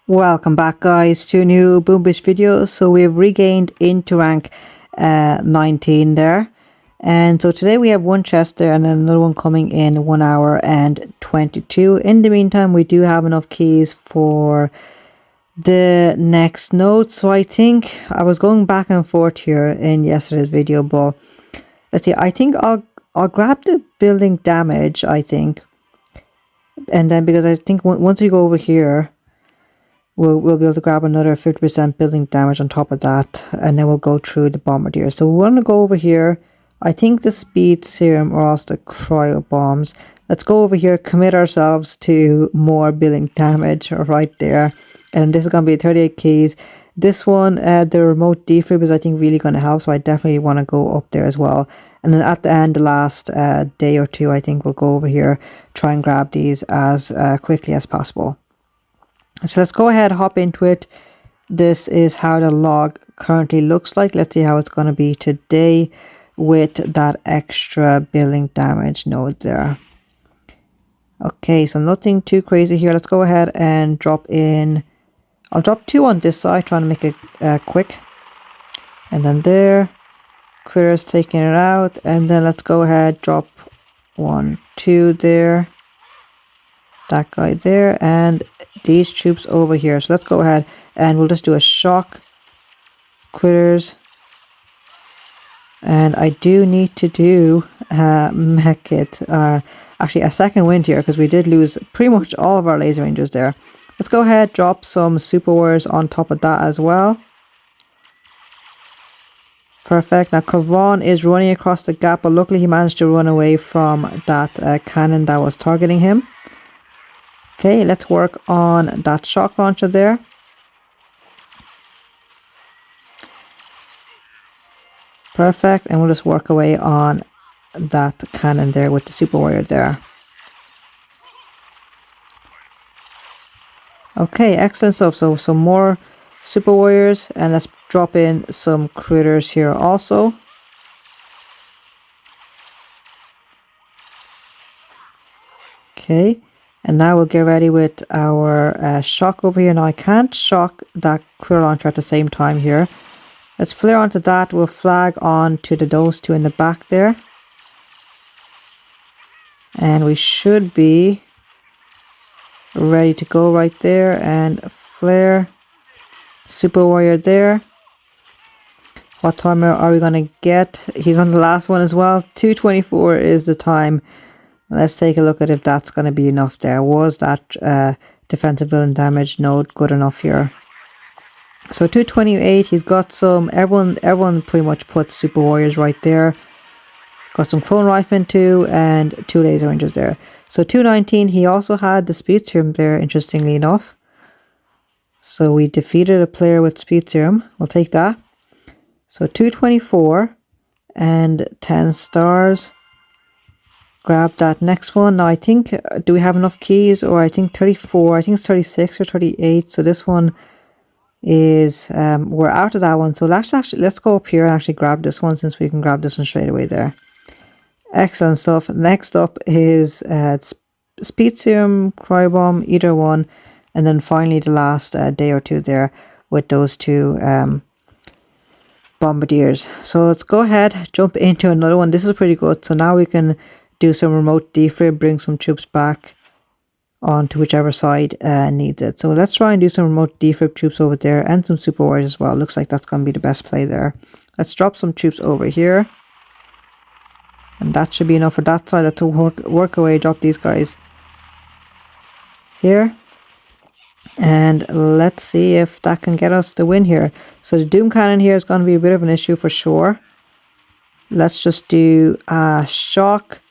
Welcome back guys to a new Boombish video. So we've regained into rank 19 there, and so today we have one chest there and then another one coming in 1 hour and 22. In the meantime, we do have enough keys for the next node, so I think I was going back and forth here in yesterday's video, but let's see, I think I'll grab the building damage, I think, and then because I think once we go over here we'll be able to grab another 50% building damage on top of that, and then we'll go through the bombardier. So we want to go over here. I think the speed serum or else the cryo bombs. Let's go over here, commit ourselves to more building damage right there, and this is going to be 38 keys. This one, the remote defib is I think really going to help, so I definitely want to go up there as well. And then at the end, the last day or two, I think we'll go over here, try and grab these as quickly as possible. So let's go ahead, hop into it. This is how the log currently looks like. Let's see how it's going to be today with that extra building damage node there. Okay, so nothing too crazy here. Let's go ahead and drop in. I'll drop 2 on this side, trying to make it quick. And then there, critters taking it out. And then let's go ahead, drop 1, 2 there. That guy there, and these troops over here. So let's go ahead and we'll just do a shock critters, and I do need to do mech it, actually a second wind here, because we did lose pretty much all of our laser rangers there. Let's go ahead, drop some super warriors on top of that as well. Perfect. Now Kavan is running across the gap, but luckily he managed to run away from that cannon that was targeting him. Okay, let's work on that shock launcher there. Perfect, and we'll just work away on that cannon there with the super warrior there. Okay, excellent stuff. So some more super warriors, and let's drop in some critters here also. Okay. And now we'll get ready with our shock over here. Now I can't shock that critter launcher at the same time here. Let's flare onto that. We'll flag on to those 2 in the back there. And we should be ready to go right there. And flare. Super warrior there. What timer are we going to get? He's on the last one as well. 2:24 is the time. Let's take a look at if that's going to be enough there. Was that defensive building damage node good enough here? So 228, he's got some, everyone pretty much put super warriors right there. Got some clone riflemen too, and 2 laser rangers there. So 219, he also had the speed serum there, interestingly enough. So we defeated a player with speed serum. We'll take that. So 224 and 10 stars. Grab that next one. Now I think, do we have enough keys? Or I think 34, I think it's 36 or 38. So this one is, we're out of that one. So let's go up here and actually grab this one, since we can grab this one straight away there. Excellent stuff. Next up is speed serum, cryo bomb, either one. And then finally the last day or two there with those 2 bombardiers. So let's go ahead, jump into another one. This is pretty good. So now we can do some remote defib, bring some troops back onto whichever side needs it. So let's try and do some remote defib troops over there, and some super warriors as well. Looks like that's going to be the best play there. Let's drop some troops over here, and that should be enough for that side. Let's work away, drop these guys here, and let's see if that can get us the win here. So the Doom Cannon here is going to be a bit of an issue for sure. Let's just do a shock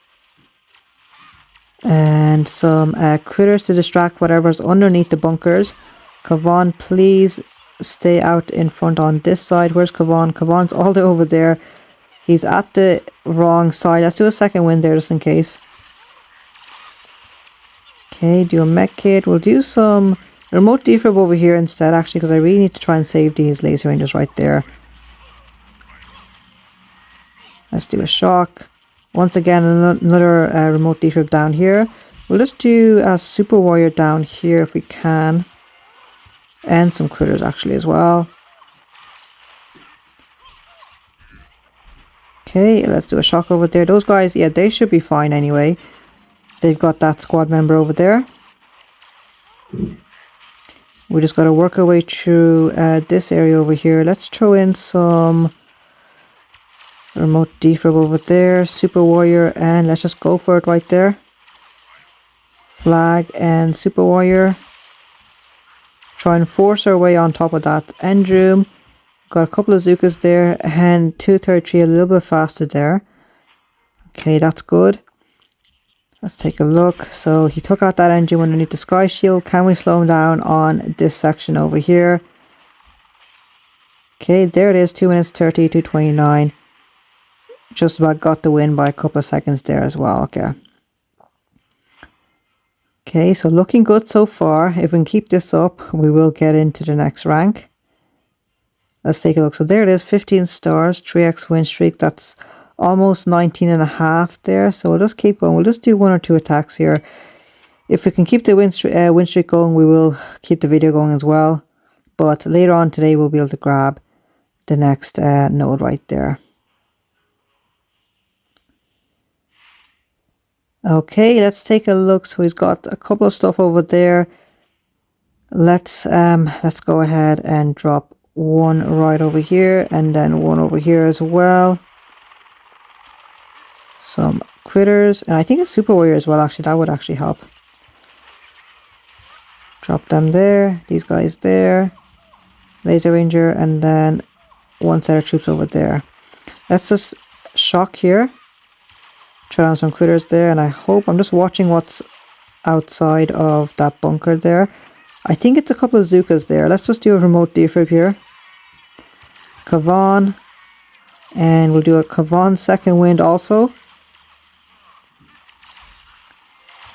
and some critters to distract whatever's underneath the bunkers. Kavan, please stay out in front on this side. Where's Kavan? Kavan's all the way over there. He's at the wrong side. Let's do a second wind there just in case. Okay, do a mech kit. We'll do some remote defib over here instead, actually, because I really need to try and save these laser rangers right there. Let's do a shock. Once again, another remote defib down here. We'll just do a super warrior down here if we can. And some critters actually as well. Okay, let's do a shock over there. Those guys, yeah, they should be fine anyway. They've got that squad member over there. We just got to work our way through this area over here. Let's throw in some remote defib over there, super warrior, and let's just go for it right there. Flag and super warrior. Try and force our way on top of that end room. Got a couple of Zookas there, and 233 a little bit faster there. Okay, that's good. Let's take a look. So he took out that engine underneath the sky shield. Can we slow him down on this section over here? Okay, there it is, 2 minutes 30, 229. Just about got the win by a couple of seconds there as well. Okay, so looking good so far. If we can keep this up, we will get into the next rank. Let's take a look. So there it is, 15 stars, 3x win streak. That's almost 19 and a half there. So we'll just keep going. We'll just do 1 or 2 attacks here. If we can keep the win streak going, we will keep the video going as well. But later on today, we'll be able to grab the next node right there. Okay, let's take a look. So he's got a couple of stuff over there. Let's go ahead and drop 1 right over here, and then 1 over here as well. Some critters, and I think a super warrior as well. Actually, that would actually help. Drop them there. These guys there. Laser ranger, and then 1 set of troops over there. Let's just shock here. Try down some critters there, and I hope, I'm just watching what's outside of that bunker there. I think it's a couple of Zookas there. Let's just do a remote defib here. Kavan, and we'll do a Kavan second wind also.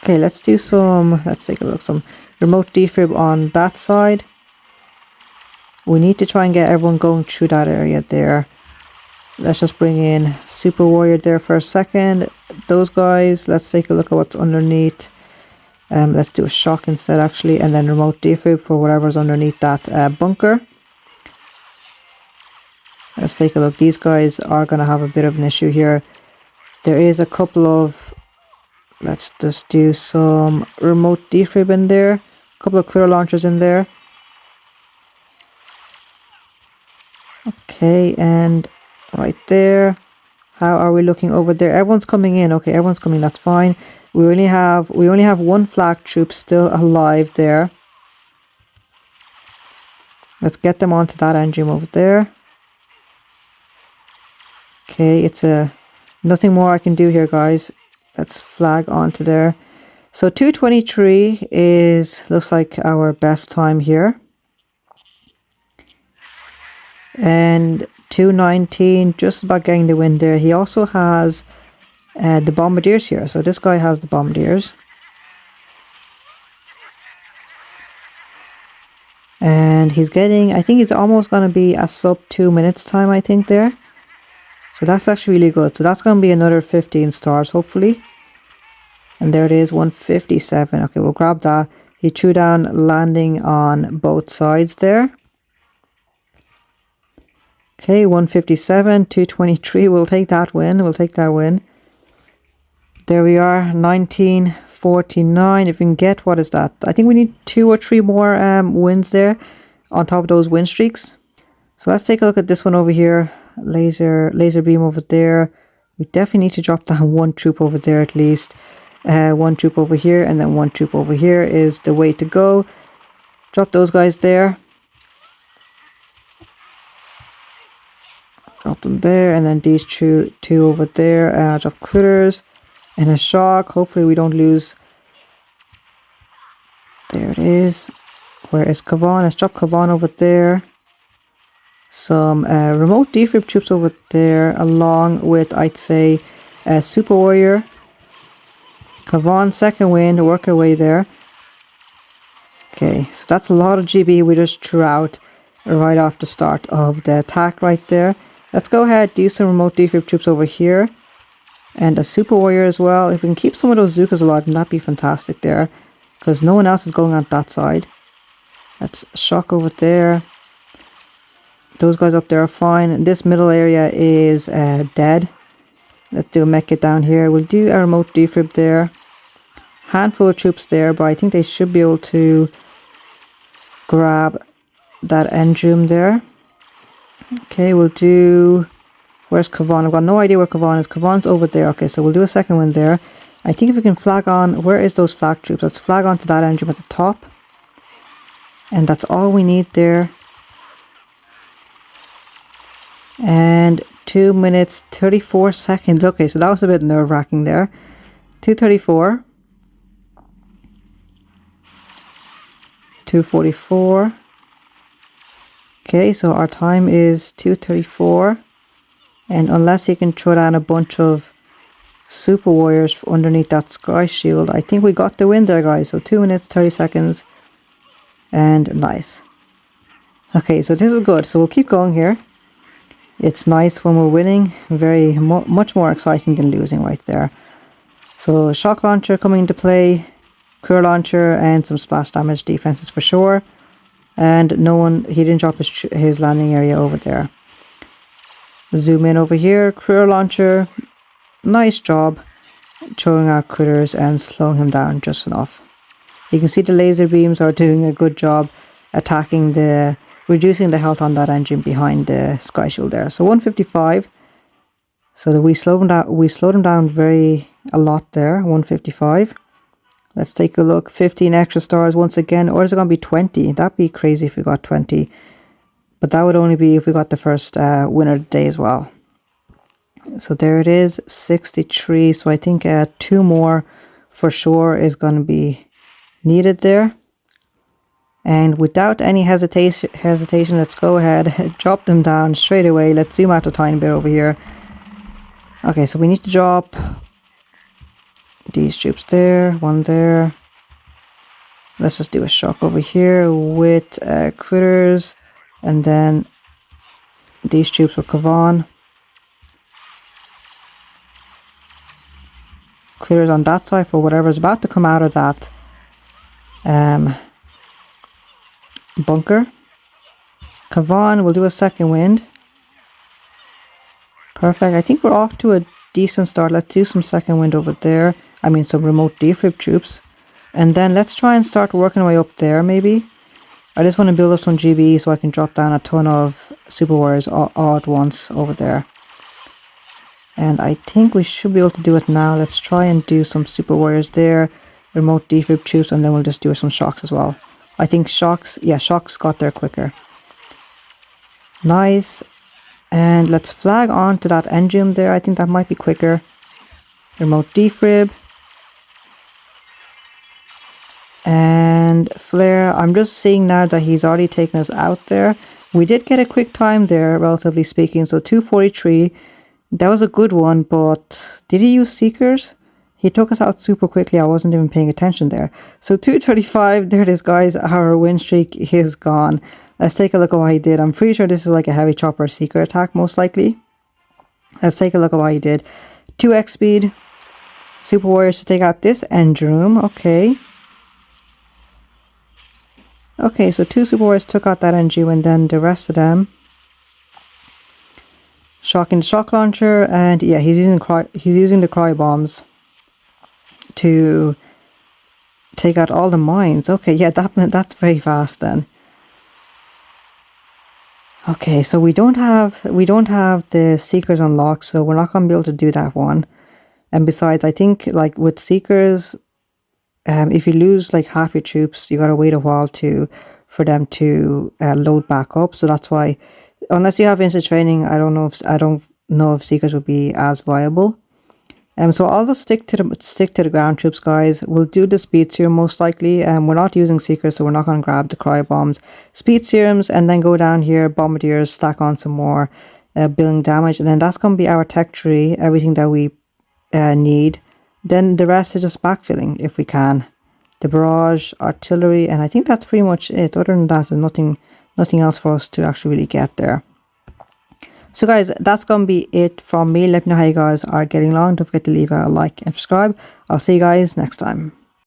Okay, let's do some, let's take a look, some remote defib on that side. We need to try and get everyone going through that area there. Let's just bring in super warrior there for a second. Those guys, let's take a look at what's underneath. Let's do a shock instead actually, and then remote defib for whatever's underneath that bunker. Let's take a look. These guys are going to have a bit of an issue here. There is a couple of, let's just do some remote defib in there. A couple of critter launchers in there. Okay, and right there. How are we looking over there? Everyone's coming in. Okay, everyone's coming. That's fine. We only have 1 flag troop still alive there. Let's get them onto that engine over there. Okay, it's nothing more I can do here, guys. Let's flag onto there. So 223 looks like our best time here. And 219, just about getting the win there. He also has the bombardiers here. So this guy has the bombardiers. And he's getting, I think he's almost going to be a sub 2 minutes time, I think there. So that's actually really good. So that's going to be another 15 stars, hopefully. And there it is, 157. Okay, we'll grab that. He threw down landing on both sides there. Okay, 157, 223. We'll take that win. We'll take that win. There we are, 1949. If we can get, what is that? I think we need 2 or 3 more wins there on top of those win streaks. So let's take a look at this one over here. Laser beam over there. We definitely need to drop down 1 troop over there at least. 1 troop over here, and then 1 troop over here is the way to go. Drop those guys there. Drop them there, and then these two over there. Drop critters and a shock. Hopefully we don't lose. There it is. Where is Kavan? Let's drop Kavan over there. Some remote defib troops over there, along with, I'd say, super warrior. Kavan second wind, work our way there. Okay, so that's a lot of GB we just threw out right off the start of the attack right there. Let's go ahead, do some remote defib troops over here. And a super warrior as well. If we can keep some of those Zookas alive, that'd be fantastic there. Because no one else is going on that side. Let's shock over there. Those guys up there are fine. This middle area is dead. Let's do a mech kit down here. We'll do a remote defib there. Handful of troops there, but I think they should be able to grab that end room there. Okay, we'll do... Where's Kavan? I've got no idea where Kavan is. Kavan's over there. Okay, so we'll do a second one there. I think if we can flag on... Where is those flag troops? Let's flag onto that end room at the top. And that's all we need there. And 2 minutes 34 seconds. Okay, so that was a bit nerve-wracking there. 2:34. 2:44. Okay, so our time is 2:34. And unless he can throw down a bunch of super warriors underneath that sky shield, I think we got the win there, guys. So 2 minutes 30 seconds. And nice. Okay, so this is good. So we'll keep going here. It's nice when we're winning. Very much more exciting than losing right there. So shock launcher coming into play. Cure launcher and some splash damage defenses for sure. And no one, he didn't drop his landing area over there. Zoom in over here. Cure launcher. Nice job throwing out critters and slowing him down just enough. You can see the laser beams are doing a good job attacking the... reducing the health on that engine behind the sky shield there. So 155. So that we slowed him down a lot there. 155. Let's take a look. 15 extra stars once again. Or is it going to be 20? That'd be crazy if we got 20. But that would only be if we got the first winner of the day as well. So there it is. 63. So I think 2 more for sure is going to be needed there. And without any hesitation, let's go ahead, drop them down straight away. Let's zoom out a tiny bit over here. Okay, so we need to drop these troops there, one there. Let's just do a shock over here with critters, and then these troops with Kavan. Critters on that side for whatever's about to come out of that bunker. Kavan will do a second wind. Perfect. I think we're off to a decent start. Let's do some second wind over there. I mean some remote defib troops. And then let's try and start working our way up there maybe. I just want to build up some GBE so I can drop down a ton of super warriors all at once over there. And I think we should be able to do it now. Let's try and do some super warriors there. Remote defib troops, and then we'll just do some shocks as well. I think shocks, yeah, shocks got there quicker. Nice. And let's flag on to that engine there. I think that might be quicker. Remote defib. And flare. I'm just seeing now that he's already taken us out there. We did get a quick time there, relatively speaking. So 2:43. That was a good one, but did he use Seekers? He took us out super quickly. I wasn't even paying attention there. So 2:35, there it is, guys. Our win streak is gone. Let's take a look at what he did. I'm pretty sure this is like a heavy chopper seeker attack, most likely. Let's take a look at what he did. 2x speed. Super warriors to take out this end room. Okay. Okay, so 2 super warriors took out that end room, and then the rest of them. Shocking the shock launcher, and yeah, he's using the cry bombs to take out all the mines. Okay, yeah, that's very fast then. Okay, so we don't have the Seekers unlocked, so we're not gonna be able to do that one. And besides, I think like with Seekers, if you lose like half your troops, you gotta wait a while for them to load back up. So that's why, unless you have instant training, I don't know if Seekers would be as viable. So I'll just stick to the ground troops, guys. We'll do the speed serum most likely. We're not using Seekers, so we're not going to grab the cryo bombs. Speed serums, and then go down here, bombardiers, stack on some more building damage, and then that's going to be our tech tree, everything that we need. Then the rest is just backfilling if we can. The barrage, artillery, and I think that's pretty much it. Other than that, there's nothing else for us to actually really get there. So guys, that's going to be it from me. Let me know how you guys are getting along. Don't forget to leave a like and subscribe. I'll see you guys next time.